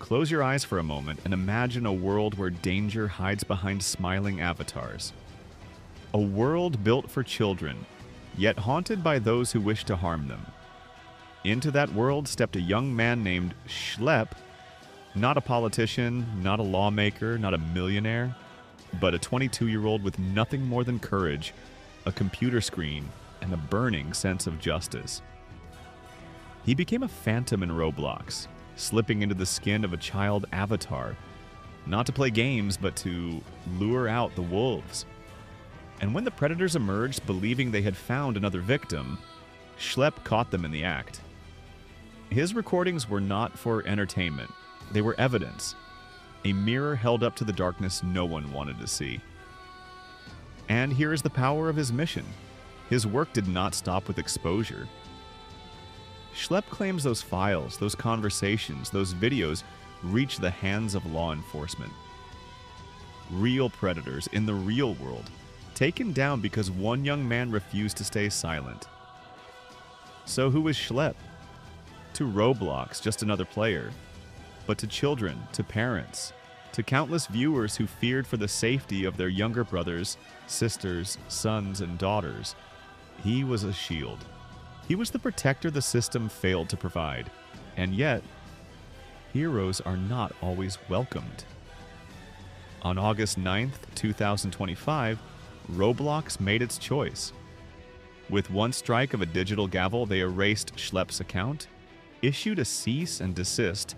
Close your eyes for a moment and imagine a world where danger hides behind smiling avatars. A world built for children, yet haunted by those who wish to harm them. Into that world stepped a young man named Schlep, not a politician, not a lawmaker, not a millionaire, but a 22-year-old with nothing more than courage, a computer screen, and a burning sense of justice. He became a phantom in Roblox, slipping into the skin of a child avatar, not to play games, but to lure out the wolves. And when the predators emerged, believing they had found another victim, Schlep caught them in the act. His recordings were not for entertainment. They were evidence, a mirror held up to the darkness no one wanted to see. And here is the power of his mission. His work did not stop with exposure. Schlep claims those files, those conversations, those videos reach the hands of law enforcement. Real predators in the real world, taken down because one young man refused to stay silent. So who is Schlep? To Roblox, just another player. But to children, to parents, to countless viewers who feared for the safety of their younger brothers, sisters, sons, and daughters, he was a shield. He was the protector the system failed to provide. And yet, heroes are not always welcomed. On August 9th, 2025, Roblox made its choice. With one strike of a digital gavel, they erased Schlep's account, issued a cease and desist,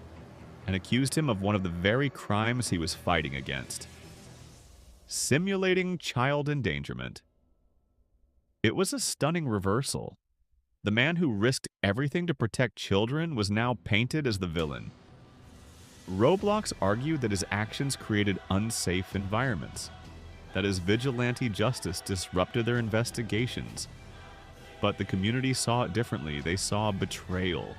and accused him of one of the very crimes he was fighting against: simulating child endangerment. It was a stunning reversal. The man who risked everything to protect children was now painted as the villain. Roblox argued that his actions created unsafe environments, that his vigilante justice disrupted their investigations. But the community saw it differently. They saw betrayal.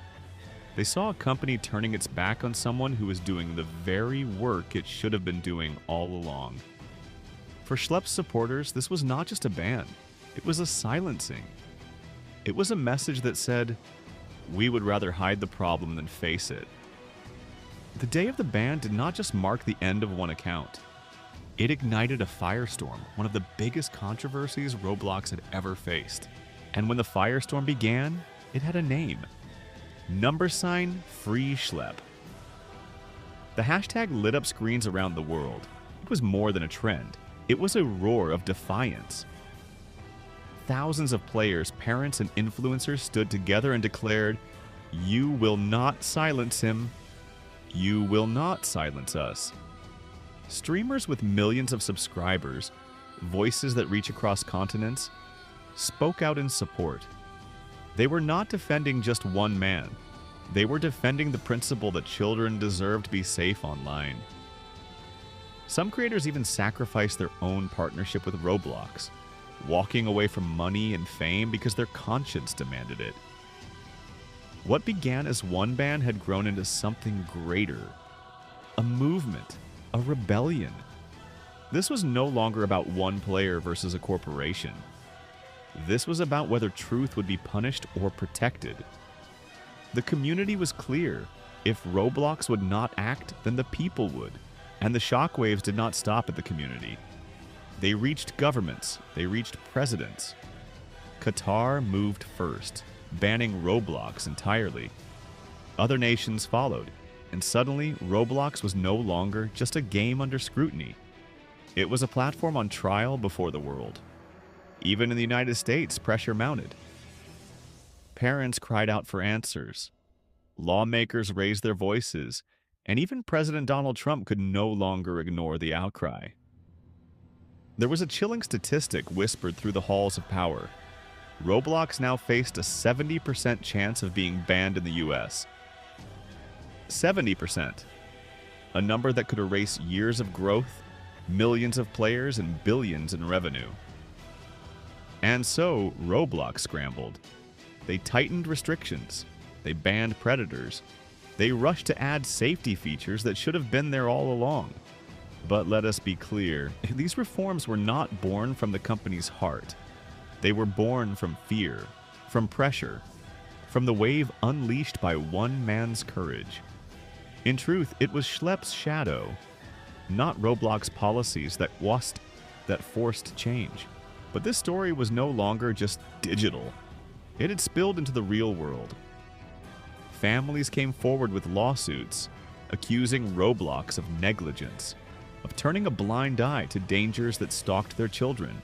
They saw a company turning its back on someone who was doing the very work it should have been doing all along. For Schlep's supporters, this was not just a ban. It was a silencing. It was a message that said, we would rather hide the problem than face it. The day of the ban did not just mark the end of one account. It ignited a firestorm, one of the biggest controversies Roblox had ever faced. And when the firestorm began, it had a name. #FreeSchlep. The hashtag lit up screens around the world. It was more than a trend. It was a roar of defiance. Thousands of players, parents, and influencers stood together and declared, "You will not silence him. You will not silence us." Streamers with millions of subscribers, voices that reach across continents, spoke out in support. They were not defending just one man. They were defending the principle that children deserve to be safe online. Some creators even sacrificed their own partnership with Roblox, walking away from money and fame because their conscience demanded it. What began as one ban had grown into something greater. A movement, a rebellion. This was no longer about one player versus a corporation. This was about whether truth would be punished or protected. The community was clear. If Roblox would not act, then the people would. And the shockwaves did not stop at the community. They reached governments. They reached presidents. Qatar moved first, banning Roblox entirely. Other nations followed, and suddenly Roblox was no longer just a game under scrutiny. It was a platform on trial before the world. Even in the United States, pressure mounted. Parents cried out for answers. Lawmakers raised their voices, and even President Donald Trump could no longer ignore the outcry. There was a chilling statistic whispered through the halls of power. Roblox now faced a 70% chance of being banned in the US. 70%. A number that could erase years of growth, millions of players, and billions in revenue. And so, Roblox scrambled. They tightened restrictions. They banned predators. They rushed to add safety features that should have been there all along. But let us be clear, these reforms were not born from the company's heart. They were born from fear, from pressure, from the wave unleashed by one man's courage. In truth, it was Schlep's shadow, not Roblox policies that forced change. But this story was no longer just digital. It had spilled into the real world. Families came forward with lawsuits, accusing Roblox of negligence, of turning a blind eye to dangers that stalked their children.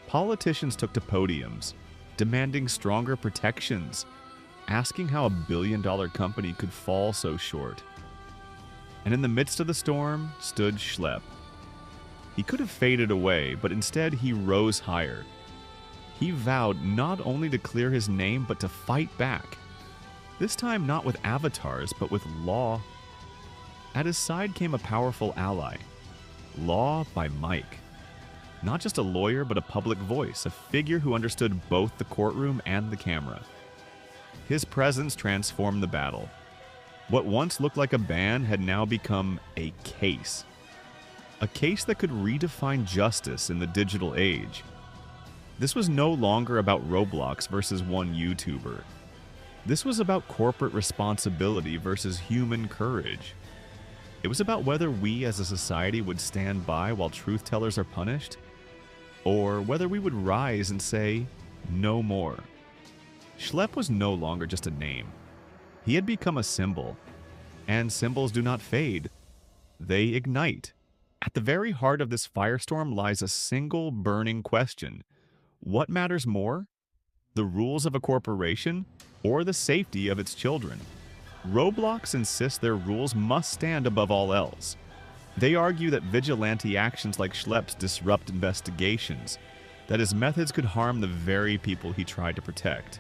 Politicians took to podiums, demanding stronger protections, asking how a billion-dollar company could fall so short. And in the midst of the storm stood Schlep. He could have faded away, but instead he rose higher. He vowed not only to clear his name, but to fight back. This time not with avatars, but with law. At his side came a powerful ally. Law by Mike. Not just a lawyer, but a public voice, a figure who understood both the courtroom and the camera. His presence transformed the battle. What once looked like a ban had now become a case. A case that could redefine justice in the digital age. This was no longer about Roblox versus one YouTuber. This was about corporate responsibility versus human courage. It was about whether we as a society would stand by while truth tellers are punished, or whether we would rise and say, no more. Schlep was no longer just a name. He had become a symbol, and symbols do not fade. They ignite. At the very heart of this firestorm lies a single burning question. What matters more? The rules of a corporation or the safety of its children? Roblox insists their rules must stand above all else. They argue that vigilante actions like Schlep's disrupt investigations, that his methods could harm the very people he tried to protect.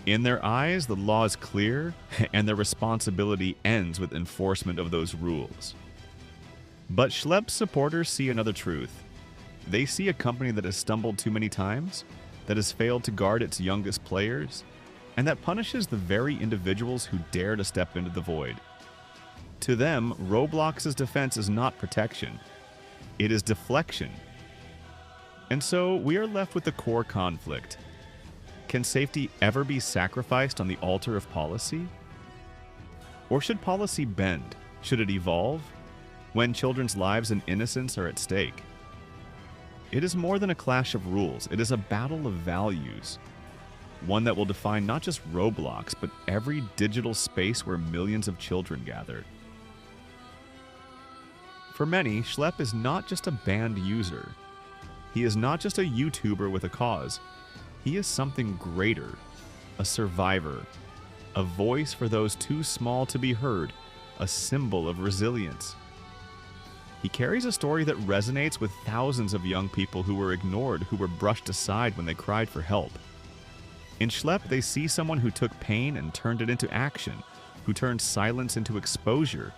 In their eyes, the law is clear, and their responsibility ends with enforcement of those rules. But Schlep's supporters see another truth. They see a company that has stumbled too many times, that has failed to guard its youngest players, and that punishes the very individuals who dare to step into the void. To them, Roblox's defense is not protection. It is deflection. And so we are left with the core conflict. Can safety ever be sacrificed on the altar of policy? Or should policy bend? Should it evolve? When children's lives and innocence are at stake? It is more than a clash of rules. It is a battle of values. One that will define not just Roblox, but every digital space where millions of children gather. For many, Schlep is not just a banned user. He is not just a YouTuber with a cause. He is something greater, a survivor, a voice for those too small to be heard, a symbol of resilience. He carries a story that resonates with thousands of young people who were ignored, who were brushed aside when they cried for help. In Schlep, they see someone who took pain and turned it into action, who turned silence into exposure,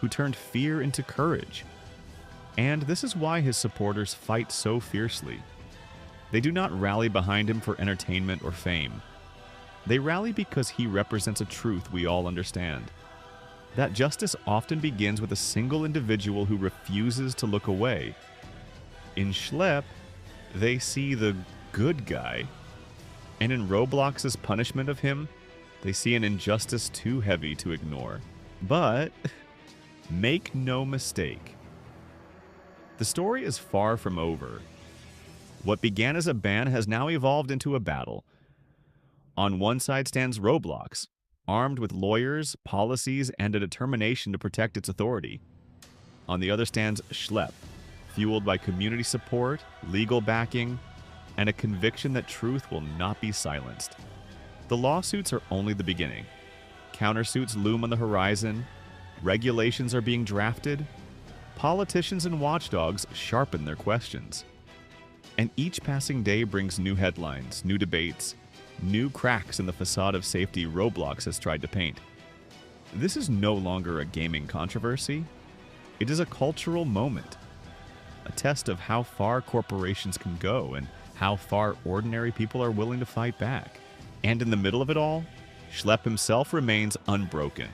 who turned fear into courage. And this is why his supporters fight so fiercely. They do not rally behind him for entertainment or fame. They rally because he represents a truth we all understand. That justice often begins with a single individual who refuses to look away. In Schlep, they see the good guy. And in Roblox's punishment of him, they see an injustice too heavy to ignore. But make no mistake, the story is far from over. What began as a ban has now evolved into a battle. On one side stands Roblox, armed with lawyers, policies, and a determination to protect its authority. On the other stands Schlep, fueled by community support, legal backing, and a conviction that truth will not be silenced. The lawsuits are only the beginning. Countersuits loom on the horizon, regulations are being drafted, politicians and watchdogs sharpen their questions. And each passing day brings new headlines, new debates, new cracks in the facade of safety Roblox has tried to paint. This is no longer a gaming controversy. It is a cultural moment, a test of how far corporations can go and how far ordinary people are willing to fight back. And in the middle of it all, Schlep himself remains unbroken.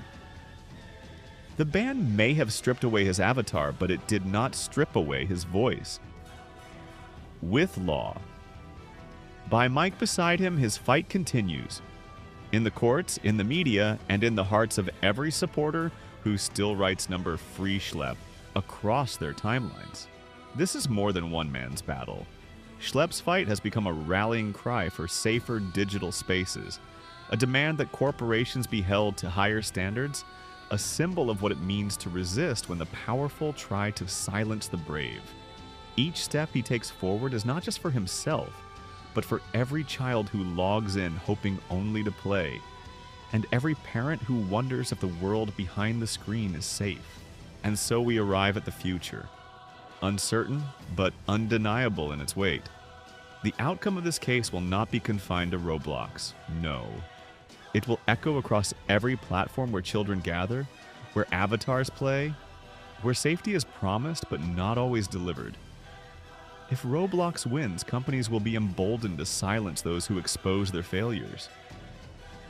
The ban may have stripped away his avatar, but it did not strip away his voice. With law, by Mike beside him, his fight continues. In the courts, in the media, and in the hearts of every supporter who still writes number free Schlep across their timelines. This is more than one man's battle. Schlep's fight has become a rallying cry for safer digital spaces, a demand that corporations be held to higher standards, a symbol of what it means to resist when the powerful try to silence the brave. Each step he takes forward is not just for himself, but for every child who logs in hoping only to play, and every parent who wonders if the world behind the screen is safe. And so we arrive at the future, uncertain but undeniable in its weight. The outcome of this case will not be confined to Roblox, no. It will echo across every platform where children gather, where avatars play, where safety is promised but not always delivered. If Roblox wins, companies will be emboldened to silence those who expose their failures.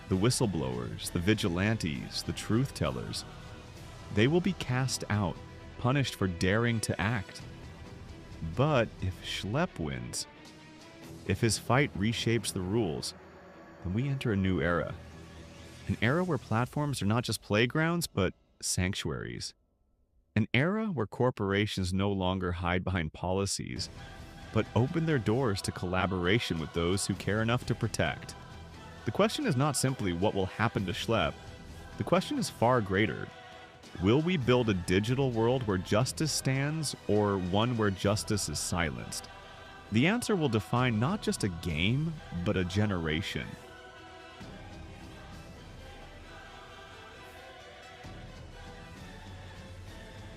The whistleblowers, the vigilantes, the truth tellers, they will be cast out, punished for daring to act. But if Schlep wins, if his fight reshapes the rules, then we enter a new era. An era where platforms are not just playgrounds, but sanctuaries. An era where corporations no longer hide behind policies, but open their doors to collaboration with those who care enough to protect. The question is not simply what will happen to Schlep. The question is far greater. Will we build a digital world where justice stands, or one where justice is silenced? The answer will define not just a game, but a generation.